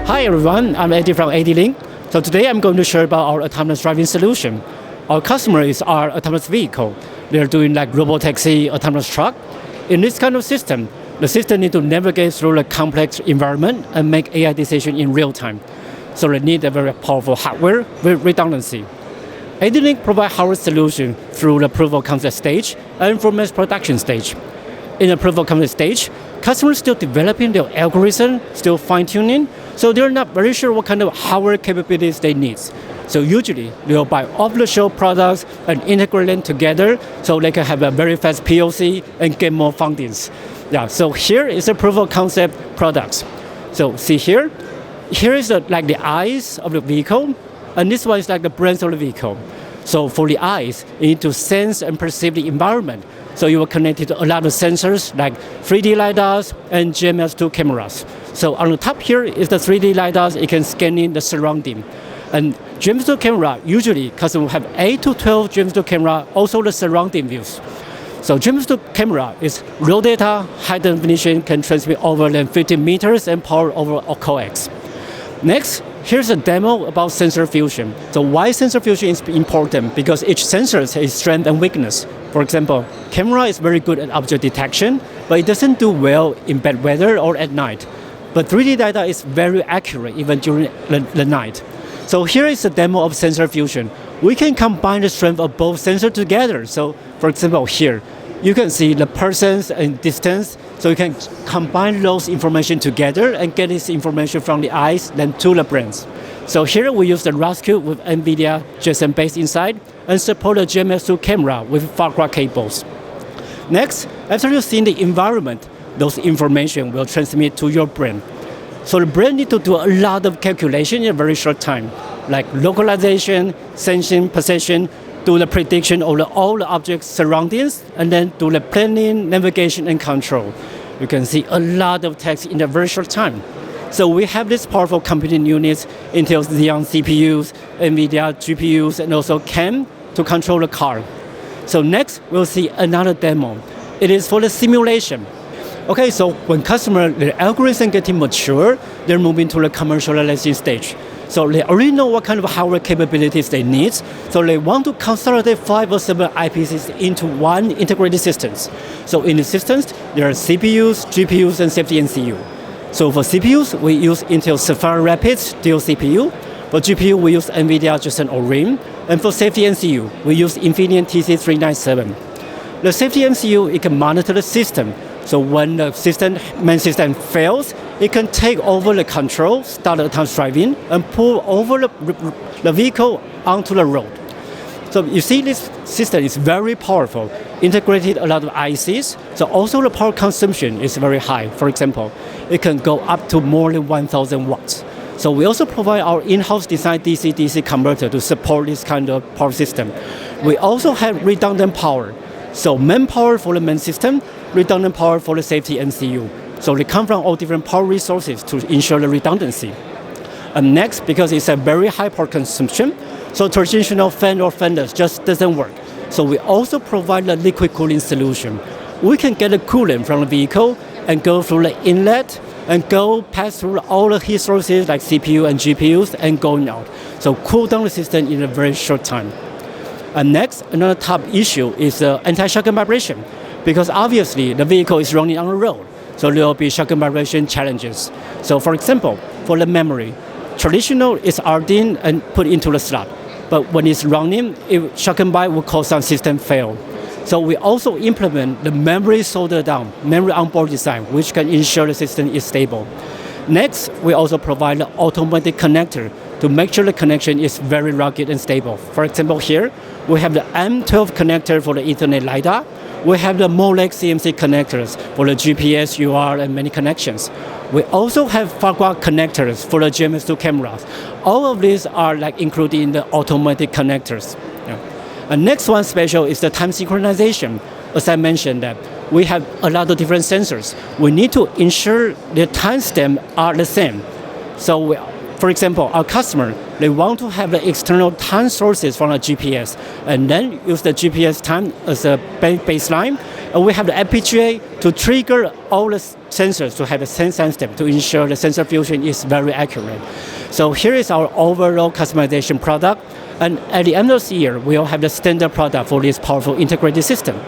Hi everyone, I'm Eddie from AD-Link. So today I'm going to share about our autonomous driving solution. Our customer is our autonomous vehicle. They're doing like robo-taxi, autonomous truck. In this kind of system, the system needs to navigate through a complex environment and make AI decisions in real time. So they need a very powerful hardware with redundancy. AD-Link provides hardware solution through the proof of concept stage and for mass production stage. In the proof of concept stage, customers still developing their algorithm, still fine-tuning, so they're not very sure what kind of hardware capabilities they need. So usually, they'll buy off-the-shelf products and integrate them together so they can have a very fast POC and get more fundings. Yeah, so here is a proof of concept products. So see here is like the eyes of the vehicle, and this one is like the brains of the vehicle. So for the eyes, you need to sense and perceive the environment. So you will connect it to a lot of sensors like 3D LiDARs and GMS2 cameras. So on the top here is the 3D LiDARs, it can scan in the surrounding. And GMS2 camera, usually customers have 8 to 12 GMS2 camera, also the surrounding views. So GMS2 camera is raw data, high definition, can transmit over than 50 meters and power over a coax. Next, here's a demo about sensor fusion. So why sensor fusion is important? Because each sensor has its strength and weakness. For example, camera is very good at object detection, but it doesn't do well in bad weather or at night. But 3D data is very accurate even during the night. So here is a demo of sensor fusion. We can combine the strength of both sensors together. So for example, here, you can see the persons and distance. So you can combine those information together and get this information from the eyes, then to the brains. So here we use the ROS with NVIDIA Jetson base inside and support the GMS2 camera with far cables. Next, after you've seen the environment, those information will transmit to your brain. So the brain needs to do a lot of calculation in a very short time, like localization, sensing, position, do the prediction of all the objects surroundings, and then do the planning, navigation, and control. You can see a lot of text in a very short time. So we have these powerful computing units, Intel Xeon CPUs, NVIDIA GPUs, and also CAM to control the car. So next, we'll see another demo. It is for the simulation. Okay, so when the algorithm getting mature, they're moving to the commercialization stage. So they already know what kind of hardware capabilities they need. So they want to consolidate 5 or 7 IPCs into one integrated systems. So in the systems, there are CPUs, GPUs, and safety NCU. So for CPUs, we use Intel Sapphire Rapids dual CPU. For GPU, we use NVIDIA Jetson Orin. And for safety NCU, we use Infineon TC397. The safety NCU, it can monitor the system. So when the main system fails, it can take over the control, start autonomous driving, and pull over the vehicle onto the road. So you see this system is very powerful, integrated a lot of ICs, so also the power consumption is very high. For example, it can go up to more than 1,000 watts. So we also provide our in-house designed DC-DC converter to support this kind of power system. We also have redundant power. So main power for the main system, redundant power for the safety NCU. So they come from all different power resources to ensure the redundancy. And next, because it's a very high power consumption, so traditional fan or fenders just doesn't work. So we also provide the liquid cooling solution. We can get the coolant from the vehicle and go through the inlet and pass through all the heat sources like CPU and GPUs and going out. So cool down the system in a very short time. And next, another top issue is anti-shock and vibration, because obviously the vehicle is running on the road, so there will be shock and vibration challenges. So for example, for the memory, traditional is RDIN and put into the slot, but when it's running, shock and vibe will cause some system fail. So we also implement the memory solder down, memory onboard design, which can ensure the system is stable. Next, we also provide the automatic connector to make sure the connection is very rugged and stable. For example, here, we have the M12 connector for the Ethernet LiDAR. We have the Molex CMC connectors for the GPS, UR, and many connections. We also have Farquhar connectors for the GMS2 cameras. All of these are included in the automatic connectors. Yeah. And next one special is the time synchronization. As I mentioned, that we have a lot of different sensors. We need to ensure the timestamps are the same. So For example, our customer, they want to have the external time sources from a GPS and then use the GPS time as a baseline. And we have the FPGA to trigger all the sensors to have the same step to ensure the sensor fusion is very accurate. So here is our overall customization product. And at the end of the year, we'll have the standard product for this powerful integrated system.